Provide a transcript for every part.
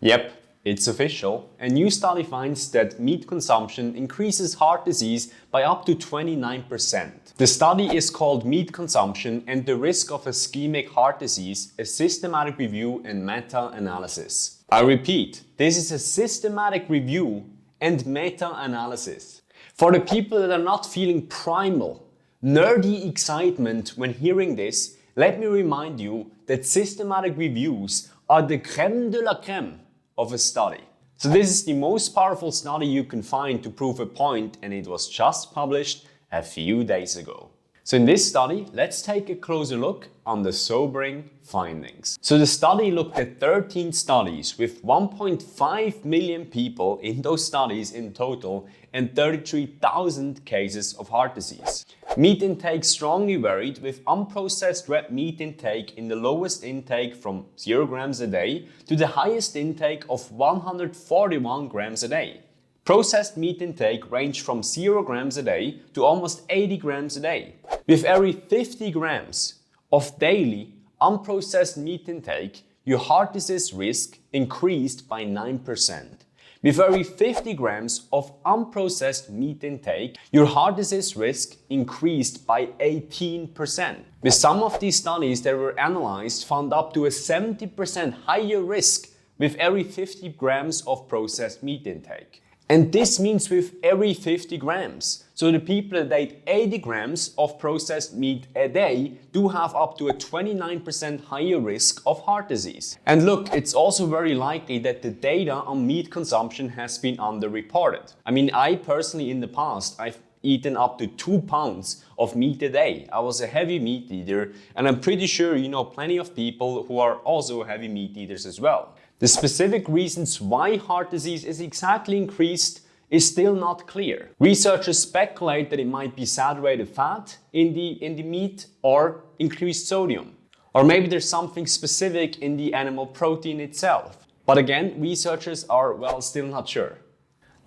Yep, it's official. A new study finds that meat consumption increases heart disease by up to 29%. The study is called Meat Consumption and the Risk of Ischemic Heart Disease, a systematic review and meta-analysis. I repeat, this is a systematic review and meta-analysis. For the people that are not feeling primal, nerdy excitement when hearing this, let me remind you that systematic reviews are the crème de la crème of a study. So this is the most powerful study you can find to prove a point, and it was just published a few days ago. So in this study, let's take a closer look on the sobering findings. So the study looked at 13 studies with 1.5 million people in those studies in total and 33,000 cases of heart disease. Meat intake strongly varied, with unprocessed red meat intake in the lowest intake from 0 grams a day to the highest intake of 141 grams a day. Processed meat intake ranged from 0 grams a day to almost 80 grams a day. With every 50 grams of daily unprocessed meat intake, your heart disease risk increased by 9%. With every 50 grams of unprocessed meat intake, your heart disease risk increased by 18%. With some of these studies that were analyzed found up to a 70% higher risk with every 50 grams of processed meat intake. And this means with every 50 grams. So the people that ate 80 grams of processed meat a day do have up to a 29% higher risk of heart disease. And look, it's also very likely that the data on meat consumption has been underreported. I mean, I personally in the past, I've eaten up to 2 pounds of meat a day. I was a heavy meat eater, and I'm pretty sure you know plenty of people who are also heavy meat eaters as well. The specific reasons why heart disease is exactly increased is still not clear. Researchers speculate that it might be saturated fat in the meat or increased sodium. Or maybe there's something specific in the animal protein itself. But again, researchers are, well, still not sure.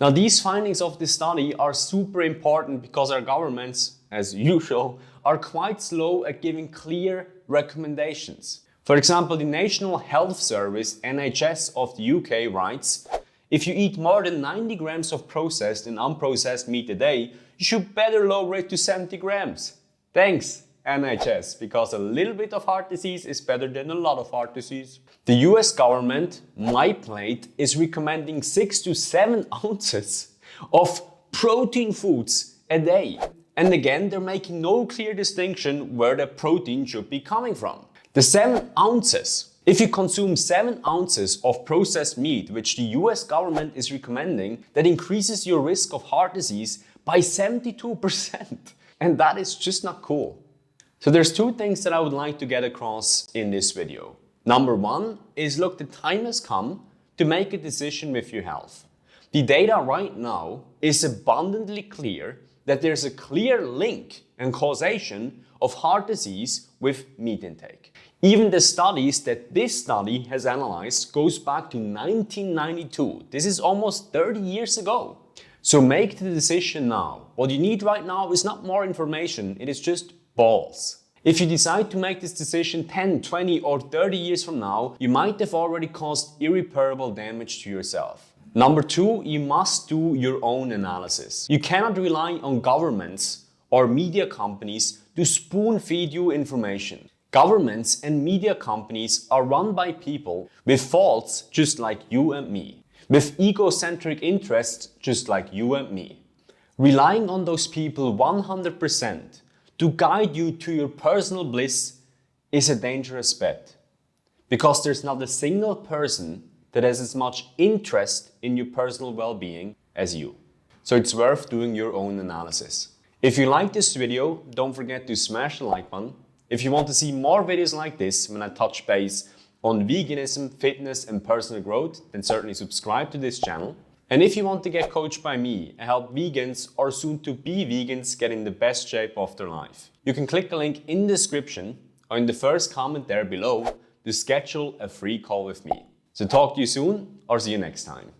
Now, these findings of this study are super important because our governments, as usual, are quite slow at giving clear recommendations. For example, the National Health Service, NHS of the UK writes, if you eat more than 90 grams of processed and unprocessed meat a day, you should better lower it to 70 grams. Thanks, NHS, because a little bit of heart disease is better than a lot of heart disease. The US government, my plate, is recommending 6 to 7 ounces of protein foods a day. And again, they're making no clear distinction where the protein should be coming from. The 7 ounces. If you consume 7 ounces of processed meat, which the US government is recommending, that increases your risk of heart disease by 72%. And that is just not cool. So there's 2 things that I would like to get across in this video. Number 1 is, look, the time has come to make a decision with your health. The data right now is abundantly clear that there's a clear link and causation of heart disease with meat intake. Even the studies that this study has analyzed goes back to 1992. This is almost 30 years ago. So make the decision now. What you need right now is not more information, it is just balls. If you decide to make this decision 10, 20 or 30 years from now, you might have already caused irreparable damage to yourself. Number 2, you must do your own analysis. You cannot rely on governments or media companies to spoon feed you information. Governments and media companies are run by people with faults just like you and me, with egocentric interests just like you and me. Relying on those people 100% to guide you to your personal bliss is a dangerous bet, because there's not a single person that has as much interest in your personal well-being as you. So it's worth doing your own analysis. If you like this video, don't forget to smash the like button. If you want to see more videos like this when I touch base on veganism, fitness and personal growth, then certainly subscribe to this channel. And if you want to get coached by me and help vegans or soon to be vegans get in the best shape of their life, you can click the link in the description or in the first comment there below to schedule a free call with me. So talk to you soon or see you next time.